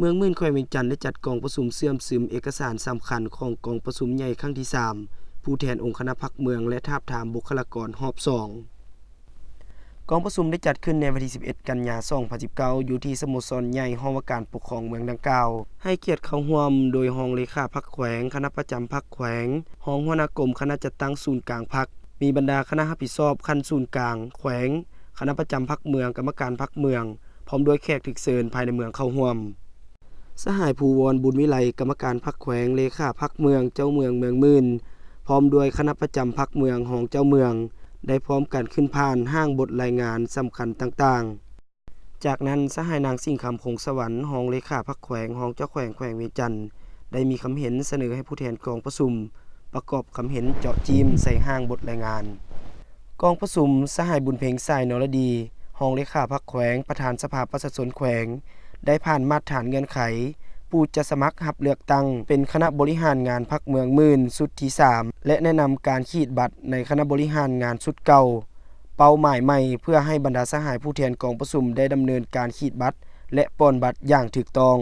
เมืองมื่นแขวงเวียงจันทน์ได้จัดกองประชุมเสื่อมซึมเอกสารสำคัญของกองประชุมใหญ่ครั้งที่3ผู้แทนองค์คณะพรรคเมืองและทาบทามบุคลากรรอบ2กองประชุมได้จัดขึ้นในวันที่11กันยายน2019อยู่ที่สโมสรใหญ่ห้องว่าการปกครองเมืองดังกล่าวให้เกียรติเข้าร่วมโดยรองเลขาพรรคแขวงคณะประจำพรรคแขวงรองหัวหน้ากรมคณะจัดตั้งศูนย์กลางพรรคมีบรรดาคณะรับผิดชอบขั้นศูนย์กลางแขวงคณะประจำพรรคเมืองกรรมการพรรคเมืองพร้อมด้วยแขกถูกเชิญภายในเมืองเข้าร่วมสหายภูวรบุญวิไลกรรมการพรรคแขวงเลขาพรรคเมืองเจ้าเมืองเมืองมื่นพร้อมด้วยคณะประจำพรรคเมืองของเจ้าเมืองได้พร้อมกันขึ้นผ่านห้างบทรายงานสำคัญต่างๆจากนั้นสหายนางสิ่งคำคงสวรรค์รองเลขาพรรคแขวงรองเจ้าแขวงแขวงเวียงจันทน์ได้มีคำเห็นเสนอให้ผู้แทนกองประชุมประกอบคำเห็นเจาะจิ้มใส่ห้างบทรายงานกองประชุมสหายบุญเพ็งสายนรดีรองเลขาพรรคแขวงประธานสภาประชาชนแขวงได้ผ่านมาตรฐานเงื่อนไขผู้จะสมัครรับเลือกตั้งเป็นคณะบริหารงานพรรคเมืองมื่นชุดที่3และแนะนำการขีดบัตรในคณะบริหารงานชุดเก่าเป้าหมายใหม่เพื่อให้บรรดาสหายผู้แทนกองประชุมได้ดำเนินการขีดบัตรและป้อนบัตรอย่างถูกต้อง